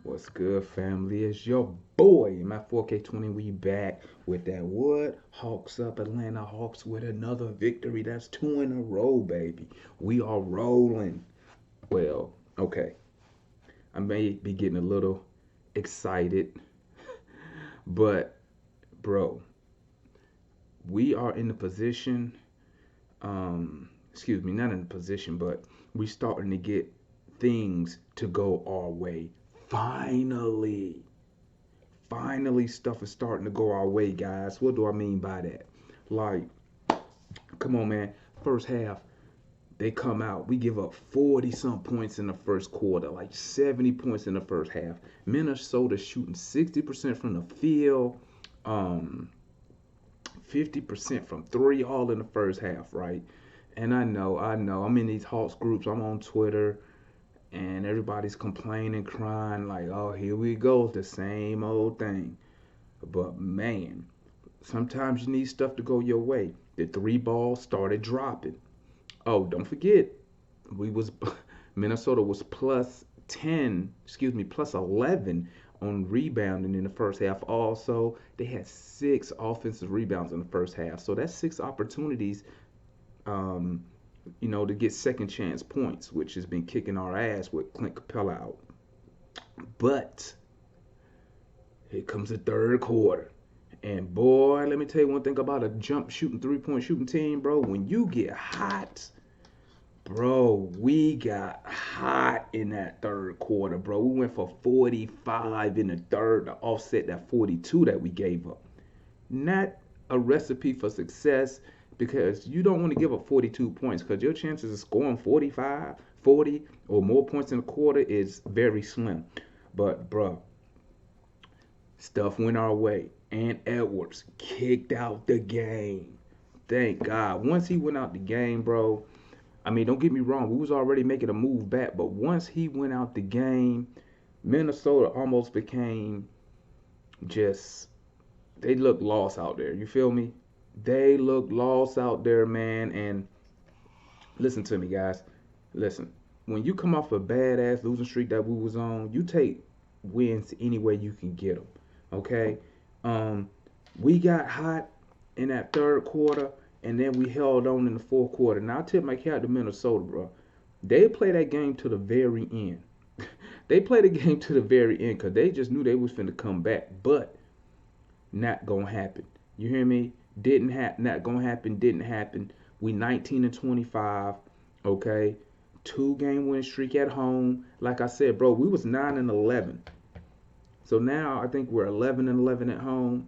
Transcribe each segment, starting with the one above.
What's good, family? It's your boy, my 4K20. We back with that what? Hawks up, Atlanta Hawks with another victory. That's two in a row, baby. We are rolling. Well, okay. I may be getting a little excited, but bro, we are in the position. Excuse me, not in the position, but we starting to get things to go our way. Finally. Finally stuff is starting to go our way, guys. What do I mean by that? Like, come on, man. First half, they come out. We give up 40 some points in the first quarter, like 70 points in the first half. Minnesota shooting 60% from the field, um, 50% from three, all in the first half, right? And I know. I'm in these Hawks groups. I'm on Twitter, and everybody's complaining, crying, like, oh, here we go, the same old thing. But man, sometimes you need stuff to go your way. The three ball started dropping. Oh, don't forget, we was Minnesota was plus 10, excuse me, plus 11 on rebounding in the first half. Also, they had six offensive rebounds in the first half. So that's six opportunities, um, to get second chance points, which has been kicking our ass with Clint Capella out. But here comes the third quarter. And boy, let me tell you one thing about a jump shooting, 3-point shooting team, bro. When you get hot, bro, we got hot in that third quarter, bro. We went for 45 in the third to offset that 42 that we gave up. Not a recipe for success because you don't want to give up 42 points because your chances of scoring 45, 40, or more points in a quarter is very slim. But, bro, stuff went our way. And Edwards kicked out the game. Thank God. Once he went out the game, bro, I mean, don't get me wrong, we was already making a move back, but once he went out the game, Minnesota almost became just they looked lost out there. You feel me? They looked lost out there, man. And listen to me, guys. Listen, when you come off a badass losing streak that we was on, you take wins any way you can get them. Okay. Um, we got hot in that third quarter, and then we held on in the fourth quarter. Now I tip my cap to Minnesota, bro. They play that game to the very end. They played the game to the very end because they just knew they was finna come back, but not gonna happen. You hear me? Didn't happen. Not gonna happen. Didn't happen. We 19 and 25. Okay, 2 game win streak at home. Like I said, bro, we was 9 and 11. So now I think we're 11 and 11 at home.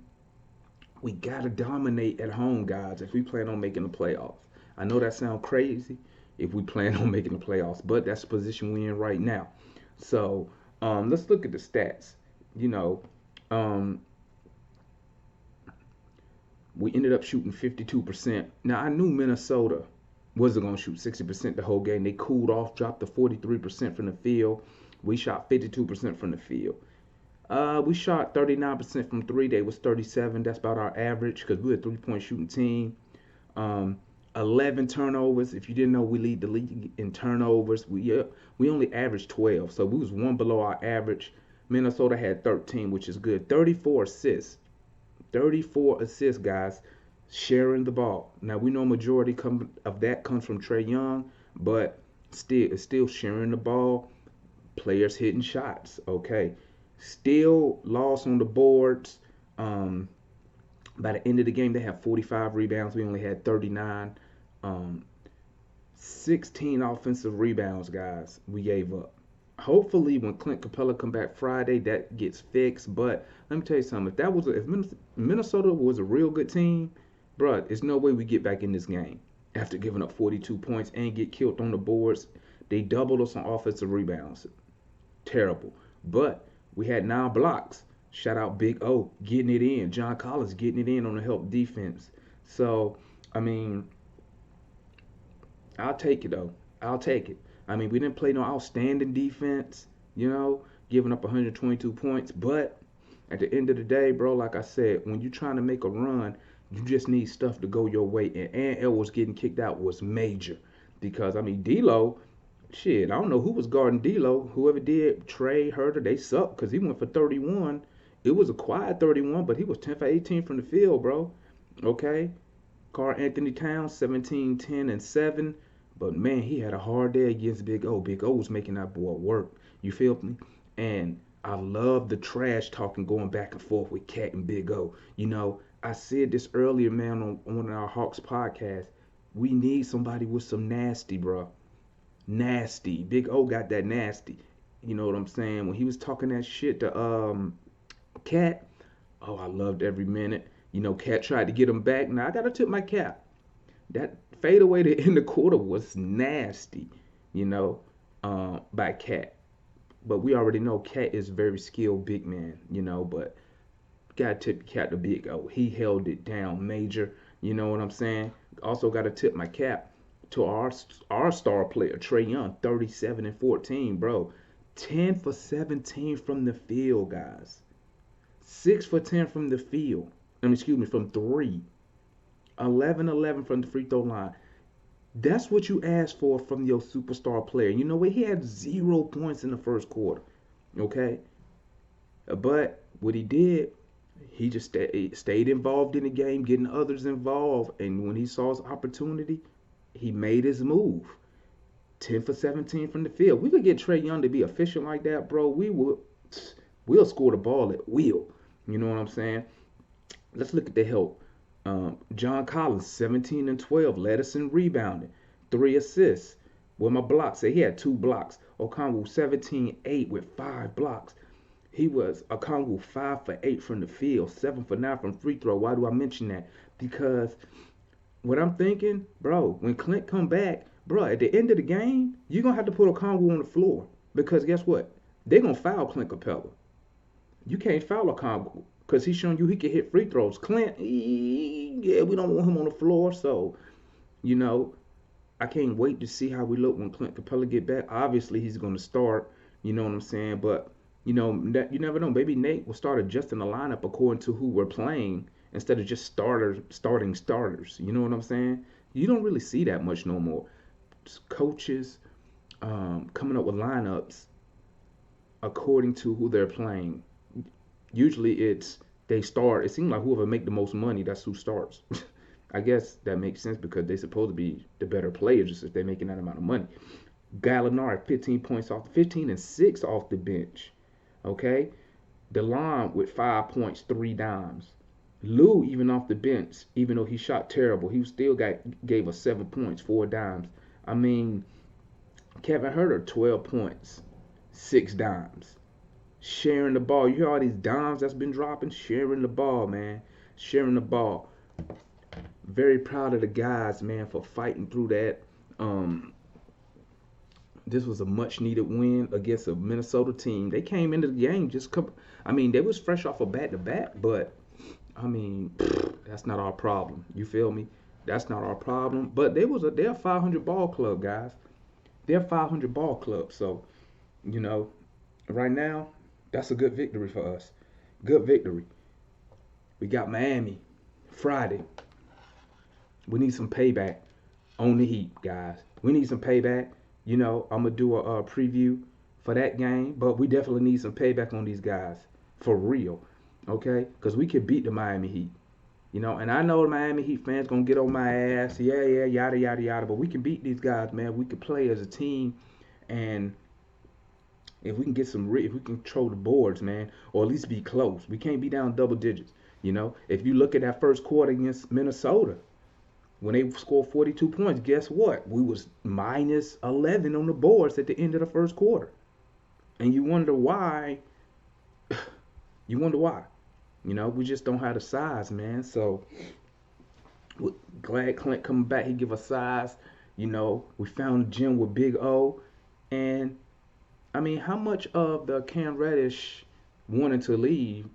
We gotta dominate at home, guys, if we plan on making the playoffs. I know that sounds crazy if we plan on making the playoffs, but that's the position we're in right now. So let's look at the stats. You know, um, we ended up shooting 52%. Now I knew Minnesota wasn't gonna shoot 60% the whole game. They cooled off, dropped to 43% from the field. We shot 52% from the field. We shot 39% from three. They was 37. That's about our average because we're a 3-point shooting team. Um, 11 turnovers. If you didn't know, we lead the league in turnovers. We only averaged 12, so we was one below our average. Minnesota had 13, which is good. 34 assists. 34 assists, guys. Sharing the ball. Now we know majority of that comes from Trey Young, but still, it's still sharing the ball. Players hitting shots. Okay. Still lost on the boards. Um, by the end of the game, they have 45 rebounds. We only had 39. Um, 16 offensive rebounds, guys. We gave up. Hopefully, when Clint Capella come back Friday, that gets fixed. But let me tell you something. If Minnesota was a real good team, bruh, there's no way we get back in this game after giving up 42 points and get killed on the boards. They doubled us on offensive rebounds. Terrible. But we had 9 blocks. Shout out Big O getting it in. John Collins getting it in on the help defense. So, I mean, I'll take it though. I'll take it. I mean, we didn't play no outstanding defense, giving up 122 points. But at the end of the day, bro, like I said, when you're trying to make a run, you just need stuff to go your way. And Edwards getting kicked out was major because I mean, D'Lo Shit, I don't know who was guarding D'Lo. Whoever did, Trey, Herter, they sucked because he went for 31. It was a quiet 31, but he was 10 for 18 from the field, bro. Okay. Carl Anthony Towns, 17, 10, and 7. But man, he had a hard day against Big O. Big O was making that boy work. You feel me? And I love the trash talking going back and forth with Cat and Big O. You know, I said this earlier, man, on one of our Hawks podcasts. We need somebody with some nasty, bro. Nasty. Big O got that nasty. You know what I'm saying? When he was talking that shit to Cat, oh, I loved every minute. You know, Cat tried to get him back. Now I gotta tip my cap. That fadeaway to end the quarter was nasty, you know, by Cat. But we already know Cat is a very skilled big man, you know, but gotta tip Cat the Big O. He held it down major. You know what I'm saying? Also gotta tip my cap to our star player, Trey Young, 37 and 14, bro. 10 for 17 from the field, guys. 6 for 10 from the field. Excuse me, from three. 11 from the free throw line. That's what you ask for from your superstar player. You know what? He had 0 points in the first quarter. Okay? But what he did, he just stayed involved in the game, getting others involved. And when he saw his opportunity, he made his move. 10 for 17 from the field. We could get Trey Young to be efficient like that, bro. We'll score the ball at will. You know what I'm saying? Let's look at the help. John Collins, 17 and 12, led us in rebounding, 3 assists. Well, my blocks say he had 2 blocks. Okongwu 17-8 with 5 blocks. He was Okongwu 5 for 8 from the field, 7 for 9 from free throw. Why do I mention that? Because what I'm thinking, bro, when Clint come back, bro, at the end of the game, you're going to have to put Okongwu on the floor. Because guess what? They're going to foul Clint Capella. You can't foul Okongwu because he's showing you he can hit free throws. Clint, yeah, we don't want him on the floor. So, you know, I can't wait to see how we look when Clint Capella get back. Obviously, he's going to start. You know what I'm saying? But, you know, you never know. Maybe Nate will start adjusting the lineup according to who we're playing instead of just starting starters. You know what I'm saying? You don't really see that much no more. Just coaches coming up with lineups according to who they're playing. Usually it's they start. It seems like whoever make the most money, that's who starts. I guess that makes sense because they're supposed to be the better players just if they're making that amount of money. Gallinari, 15 points 15 and 6 off the bench. Okay? DeLon with 5 points, 3 dimes. Lou even off the bench, even though he shot terrible, he still gave us 7 points, 4 dimes. I mean, Kevin Huerter, 12 points, 6 dimes. Sharing the ball. You hear all these dimes that's been dropping? Sharing the ball, man. Sharing the ball. Very proud of the guys, man, for fighting through that. This was a much needed win against a Minnesota team. They came into the game they was fresh off a back-to-back, but I mean, that's not our problem. You feel me? That's not our problem. But they're a 500 ball club, guys. They're a 500 ball club. So, you know, right now, that's a good victory for us. Good victory. We got Miami Friday. We need some payback on the Heat, guys. We need some payback. You know, I'm going to do a preview for that game, but we definitely need some payback on these guys. For real. Okay? Because we can beat the Miami Heat. You know, and I know the Miami Heat fans going to get on my ass. Yeah, yada, yada, yada. But we can beat these guys, man. We can play as a team. And if we can if we can control the boards, man, or at least be close. We can't be down double digits. You know, if you look at that first quarter against Minnesota, when they scored 42 points, guess what? We was minus 11 on the boards at the end of the first quarter. And you wonder why. You wonder why. You know, we just don't have the size, man. So, glad Clint coming back. He give us size. You know, we found a gym with Big O. And, I mean, how much of the Cam Reddish wanting to leave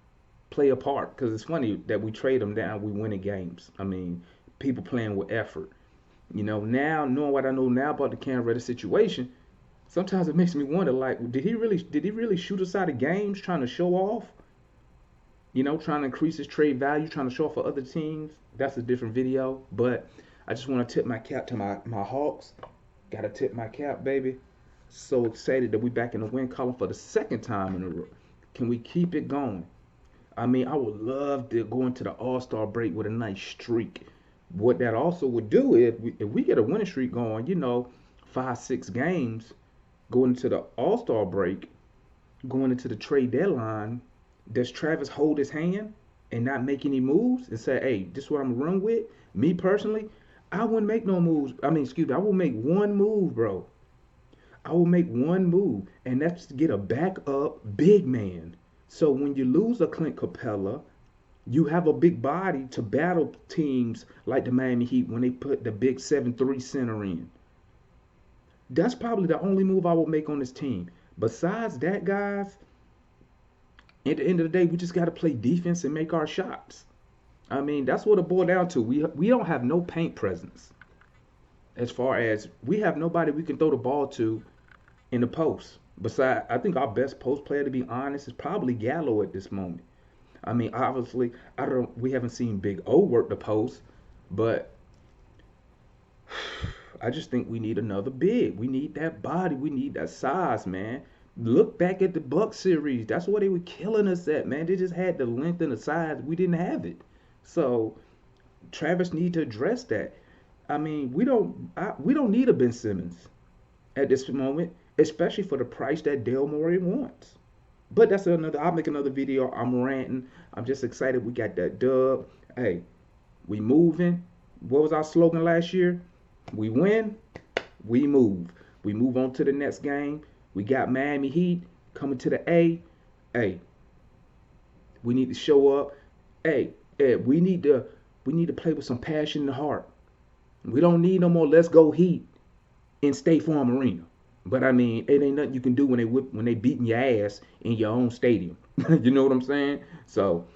play a part? Because it's funny that we trade him down, we winning games. I mean, people playing with effort. You know, now, knowing what I know now about the Cam Reddish situation, sometimes it makes me wonder, like, did he really shoot us out of games trying to show off? You know, trying to increase his trade value, trying to show off for other teams. That's a different video. But I just want to tip my cap to my Hawks. Got to tip my cap, baby. So excited that we back in the win column for the second time in a row. Can we keep it going? I mean, I would love to go into the All-Star break with a nice streak. What that also would do is, if we get a winning streak going, 5, 6 games going into the All-Star break, going into the trade deadline, does Travis hold his hand and not make any moves and say, "Hey, this is what I'm gonna run with"? Me personally, I wouldn't make no moves. I mean, excuse me, I will make one move, bro. I will make one move, and that's to get a backup big man. So when you lose a Clint Capella, you have a big body to battle teams like the Miami Heat when they put the big 7-3 center in. That's probably the only move I will make on this team. Besides that, guys, at the end of the day, we just got to play defense and make our shots. I mean, that's what it boiled down to. We don't have no paint presence. As far as we have nobody we can throw the ball to in the post. Besides, I think our best post player, to be honest, is probably Gallo at this moment. I mean, obviously, I don't. We haven't seen Big O work the post, but I just think we need another big. We need that body. We need that size, man. Look back at the Buck series. That's where they were killing us at, man. They just had the length and the size. We didn't have it. So Travis need to address that. I mean, we don't need a Ben Simmons at this moment, especially for the price that Dale Morey wants. But that's another. I'll make another video. I'm ranting. I'm just excited. We got that dub. Hey, we moving. What was our slogan last year? We win. We move. We move on to the next game. We got Miami Heat coming to the A. Hey, we need to show up. Hey, we need to play with some passion and heart. We don't need no more let's go Heat in State Farm Arena. But I mean, it ain't nothing you can do when they beating your ass in your own stadium. You know what I'm saying? So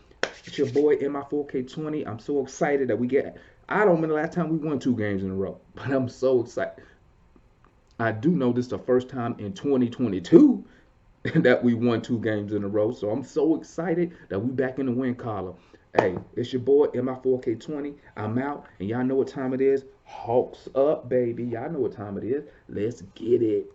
it's your boy MI4K20. I'm so excited that we get. I don't remember the last time we won 2 games in a row, but I'm so excited. I do know this is the first time in 2022 that we won 2 games in a row. So I'm so excited that we back in the win column. Hey, it's your boy MI4K20. I'm out, and y'all know what time it is. Hawks up, baby. Y'all know what time it is. Let's get it.